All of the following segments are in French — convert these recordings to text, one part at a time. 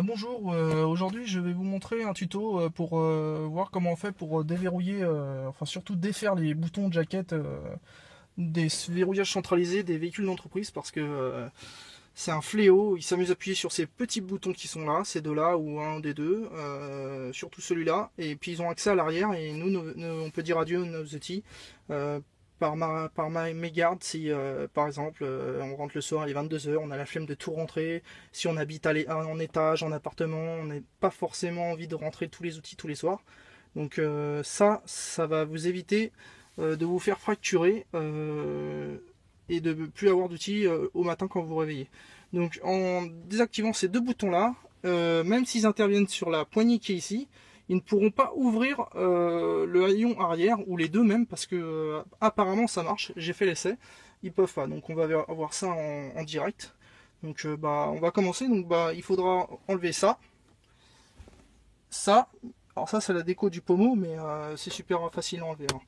Bonjour, aujourd'hui je vais vous montrer un tuto pour voir comment on fait pour déverrouiller, enfin surtout défaire les boutons de jaquette des verrouillages centralisés des véhicules d'entreprise parce que c'est un fléau. Ils s'amusent à appuyer sur ces petits boutons qui sont là, ces deux-là ou un des deux, surtout celui-là, et puis ils ont accès à l'arrière et on peut dire adieu à nos outils. Par mégarde, si par exemple on rentre le soir, il est 22 h, on a la flemme de tout rentrer, si on habite en étage, en appartement, on n'a pas forcément envie de rentrer tous les outils tous les soirs. Donc ça va vous éviter de vous faire fracturer et de ne plus avoir d'outils au matin quand vous vous réveillez. Donc en désactivant ces deux boutons là, même s'ils interviennent sur la poignée qui est ici, ils ne pourront pas ouvrir le haillon arrière, ou les deux même, parce que apparemment ça marche, j'ai fait l'essai, ils peuvent pas, donc on va avoir ça en direct. Donc on va commencer. Donc il faudra enlever ça, alors ça c'est la déco du pommeau, mais c'est super facile à enlever, hein.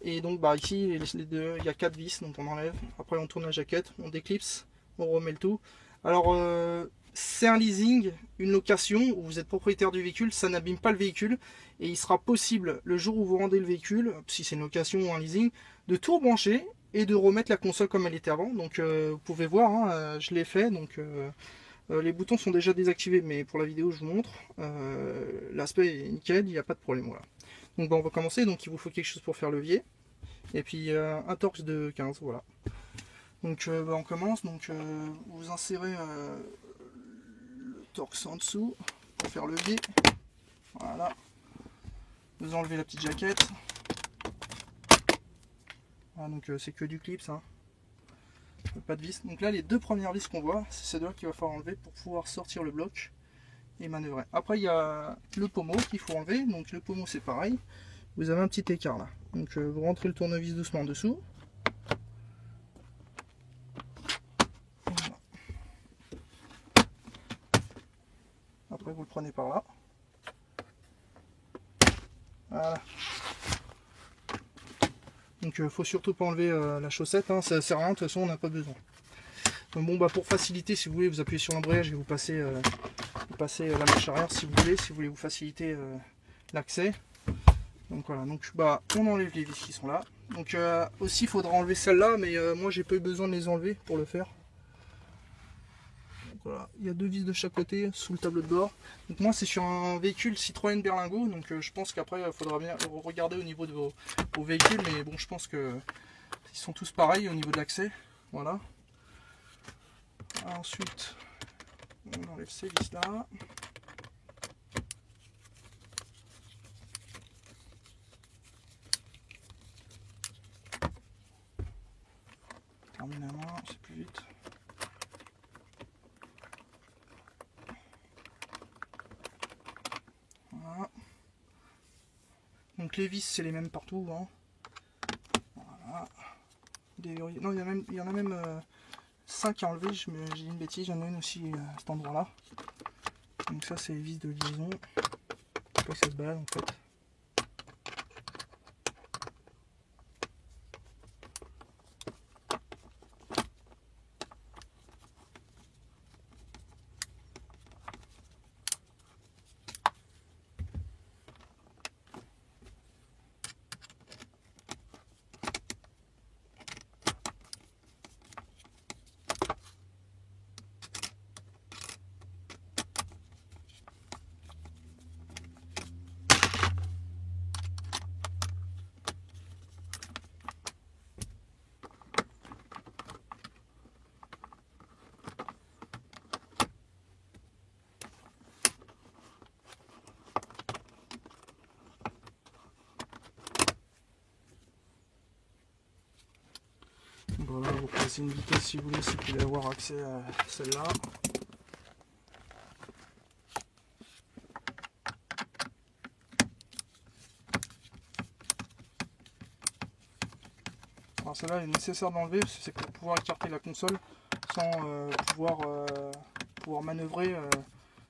Et donc ici les deux, il y a 4 vis, donc on enlève, après on tourne la jaquette, on déclipse, on remet le tout. Alors c'est un leasing, une location où vous êtes propriétaire du véhicule, ça n'abîme pas le véhicule, et il sera possible le jour où vous rendez le véhicule, si c'est une location ou un leasing, de tout rebrancher et de remettre la console comme elle était avant. Donc vous pouvez voir, hein, je l'ai fait, donc les boutons sont déjà désactivés, mais pour la vidéo je vous montre, l'aspect est nickel, il n'y a pas de problème. Voilà. Donc on va commencer. Donc il vous faut quelque chose pour faire levier, et puis un torx de 15, voilà. Donc on commence. Donc vous insérez le torx en dessous pour faire levier, voilà. Vous enlevez la petite jaquette, voilà. Donc c'est que du clips, hein. Pas de vis. Donc là les deux premières vis qu'on voit, c'est ces deux qu'il va falloir enlever pour pouvoir sortir le bloc et manœuvrer. Après il y a le pommeau qu'il faut enlever. Donc le pommeau c'est pareil, vous avez un petit écart là, donc vous rentrez le tournevis doucement en dessous. Voilà. Après vous le prenez par là, voilà. Donc faut surtout pas enlever la chaussette, hein. Ça sert à rien, de toute façon on n'a pas besoin. Donc bon pour faciliter, si vous voulez, vous appuyez sur l'embrayage et vous passez la marche arrière si vous voulez vous faciliter l'accès. Donc voilà, donc on enlève les vis qui sont là. Donc aussi il faudra enlever celle-là, mais moi j'ai pas eu besoin de les enlever pour le faire. Donc voilà, il y a deux vis de chaque côté sous le tableau de bord. Donc moi c'est sur un véhicule Citroën Berlingo, donc je pense qu'après il faudra bien regarder au niveau de vos véhicules, mais bon je pense que ils sont tous pareils au niveau de l'accès. Voilà. Ensuite on enlève ces vis là. Termine la main, c'est plus vite. Voilà. Donc les vis c'est les mêmes partout, hein. Voilà. Non, il y en a même 5 à enlever, j'ai dit une bêtise, j'en ai une aussi à cet endroit là. Donc ça c'est les vis de liaison. Je crois que ça se balade en fait. Voilà, vous passez une vitesse si vous voulez, si vous voulez avoir accès à celle-là. Alors celle-là est nécessaire d'enlever, parce que c'est pour pouvoir écarter la console sans pouvoir manœuvrer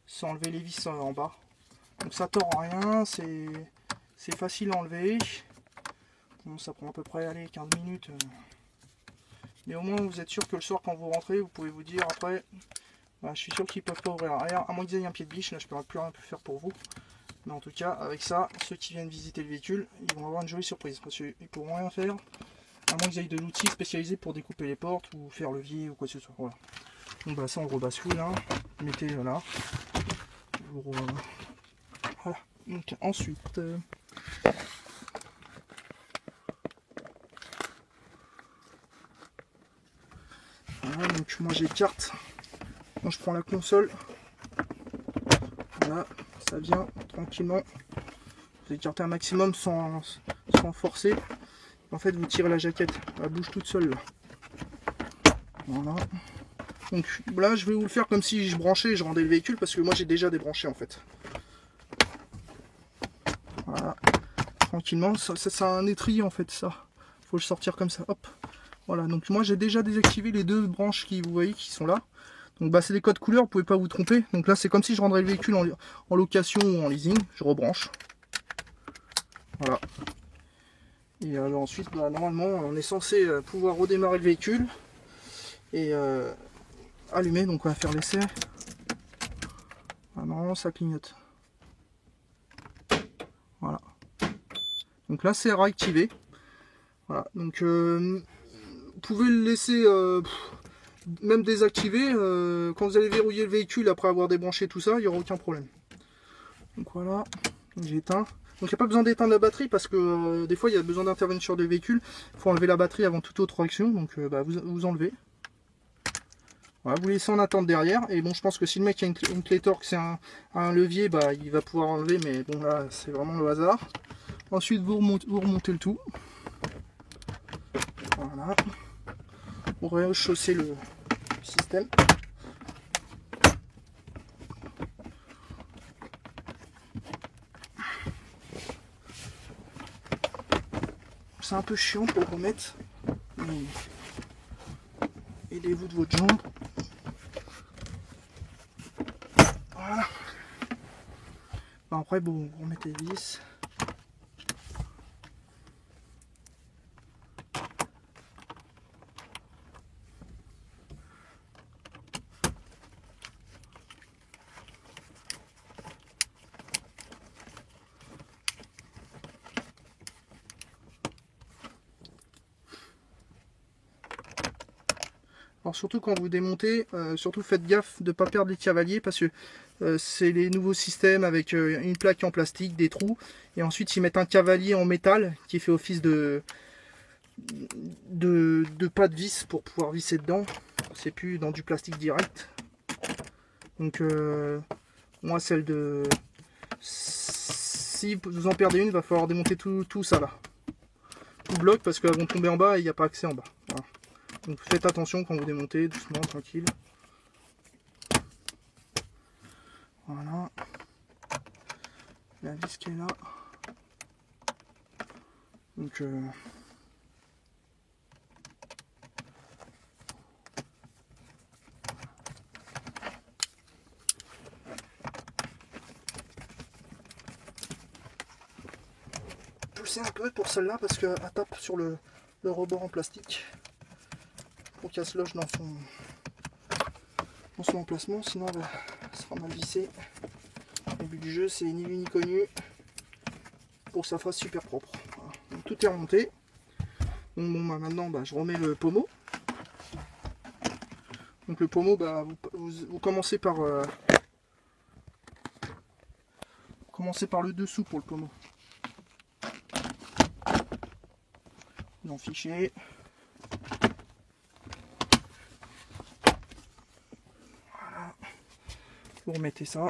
sans enlever les vis en bas. Donc ça tord rien, c'est facile à enlever. Bon, ça prend à peu près 15 minutes. Mais au moins vous êtes sûr que le soir quand vous rentrez, vous pouvez vous dire après, Voilà, je suis sûr qu'ils ne peuvent pas ouvrir l'arrière, à moins qu'ils aient un pied de biche, là je ne pourrais plus rien faire pour vous. Mais en tout cas, avec ça, ceux qui viennent visiter le véhicule, ils vont avoir une jolie surprise. Parce qu'ils ne pourront rien faire, à moins qu'ils aient de l'outil spécialisé pour découper les portes ou faire levier ou quoi que ce soit. Voilà. Donc bah, ça on le rebascule, hein. Mettez là. Voilà. Donc ensuite... Voilà, donc moi j'ai carte. Quand je prends la console, voilà, ça vient tranquillement. Vous écartez un maximum sans forcer. En fait, vous tirez la jaquette, elle bouge toute seule là. Voilà. Donc là, je vais vous le faire comme si je branchais et je rendais le véhicule parce que moi j'ai déjà débranché en fait. Voilà, tranquillement. Ça c'est un étrier en fait, ça. Faut le sortir comme ça. Hop. Voilà. Donc moi j'ai déjà désactivé les deux branches qui vous voyez qui sont là. Donc bah, c'est des codes couleurs, vous pouvez pas vous tromper. Donc là c'est comme si je rendrais le véhicule en location ou en leasing. Je rebranche. Voilà. Et alors ensuite, bah, normalement on est censé pouvoir redémarrer le véhicule et allumer. Donc on va faire l'essai. Ah, normalement ça clignote. Voilà. Donc là c'est réactivé. Voilà. Donc vous pouvez le laisser même désactiver. Quand vous allez verrouiller le véhicule après avoir débranché tout ça, il n'y aura aucun problème. Donc voilà. J'ai éteint. Donc il n'y a pas besoin d'éteindre la batterie parce que des fois il y a besoin d'intervenir sur des véhicules. Il faut enlever la batterie avant toute autre action. Donc bah, vous enlevez. Voilà, vous laissez en attente derrière. Et bon, je pense que si le mec a une clé torque, c'est un levier, bah, il va pouvoir enlever. Mais bon, là c'est vraiment le hasard. Ensuite vous remontez le tout. Voilà. Vous rechaussez le système. C'est un peu chiant pour le remettre. Mais aidez-vous de votre jambe. Voilà. Bon, après, bon, vous remettez les vis. Alors surtout quand vous démontez, surtout faites gaffe de ne pas perdre les cavaliers parce que c'est les nouveaux systèmes avec une plaque en plastique, des trous, et ensuite ils mettent un cavalier en métal qui fait office de pas de vis pour pouvoir visser dedans. C'est plus dans du plastique direct. Donc moi celle de... Si vous en perdez une, il va falloir démonter tout ça là. Tout bloc parce qu'elles vont tomber en bas et il n'y a pas accès en bas. Voilà. Donc faites attention quand vous démontez, doucement, tranquille. Voilà. La vis qui est là. Donc poussez un peu pour celle-là parce qu'elle tape sur le rebord en plastique pour qu'elle se loge dans son emplacement, sinon elle sera mal vissée. Le but du jeu c'est ni vu ni connu pour que ça fasse super propre. Voilà. Donc, tout est remonté. Donc bon, bah, maintenant je remets le pommeau. Donc le pommeau, bah, vous commencez par le dessous pour le pommeau. Vous en fichez. Voilà. Vous remettez ça.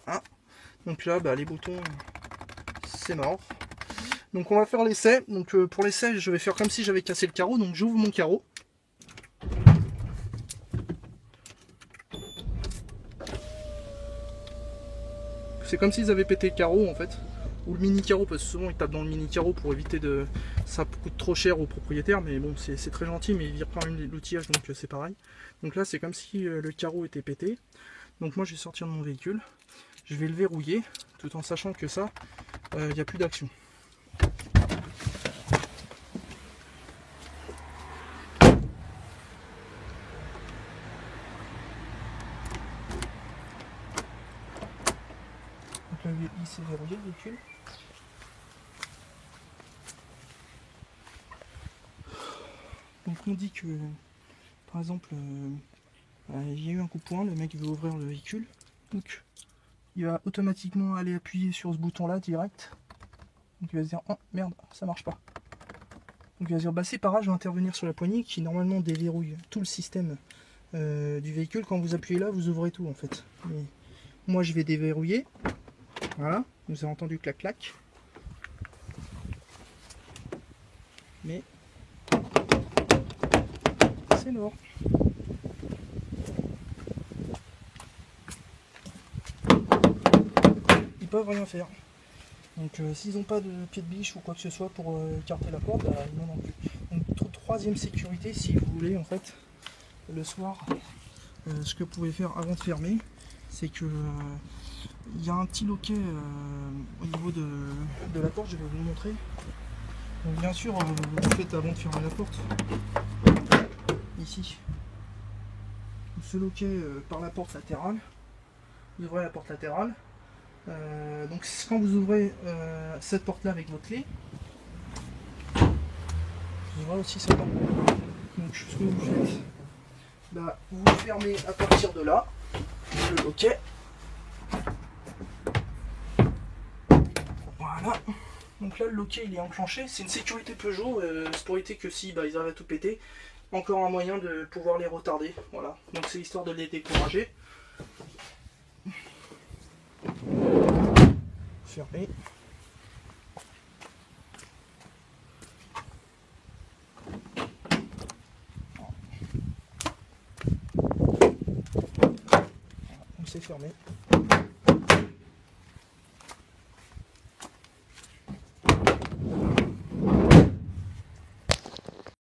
Voilà. Donc là, bah, les boutons, c'est mort. Donc on va faire l'essai. Donc pour l'essai, je vais faire comme si j'avais cassé le carreau. Donc j'ouvre mon carreau. C'est comme s'ils avaient pété le carreau en fait. Ou le mini carreau, parce que souvent ils tapent dans le mini carreau pour éviter de... Ça coûte trop cher aux propriétaires, mais bon c'est très gentil, mais ils virent quand même l'outillage, donc c'est pareil. Donc là c'est comme si le carreau était pété. Donc moi je vais sortir de mon véhicule. Je vais le verrouiller, tout en sachant que ça, il n'y a plus d'action. il s'est verrouillé le véhicule. Donc on dit que, par exemple, il y a eu un coup de poing, le mec veut ouvrir le véhicule. Donc il va automatiquement aller appuyer sur ce bouton là direct. Donc il va se dire, oh merde, ça marche pas. Donc il va se dire, bah c'est pas grave, je vais intervenir sur la poignée qui normalement déverrouille tout le système du véhicule. Quand vous appuyez là, vous ouvrez tout en fait. Mais moi je vais déverrouiller. Voilà, vous avez entendu clac clac. Mais c'est mort. Ils peuvent rien faire. Donc s'ils n'ont pas de pied de biche ou quoi que ce soit pour écarter la porte, bah, ils n'en ont plus. Donc troisième sécurité, si vous voulez, en fait, le soir, ce que vous pouvez faire avant de fermer, c'est que il y a un petit loquet au niveau de la porte, je vais vous le montrer. Donc bien sûr, vous faites avant de fermer la porte, ici, ce loquet par la porte latérale, vous ouvrez la porte latérale. Donc quand vous ouvrez cette porte là avec votre clé, vous ouvrez aussi cette porte. Donc ce que vous faites, bah, vous fermez à partir de là le loquet. Voilà. Donc là le loquet il est enclenché. C'est une sécurité Peugeot, c'est pour éviter que si bah, ils arrivent à tout péter, encore un moyen de pouvoir les retarder. Voilà. Donc c'est histoire de les décourager. Fermé. Donc c'est fermé.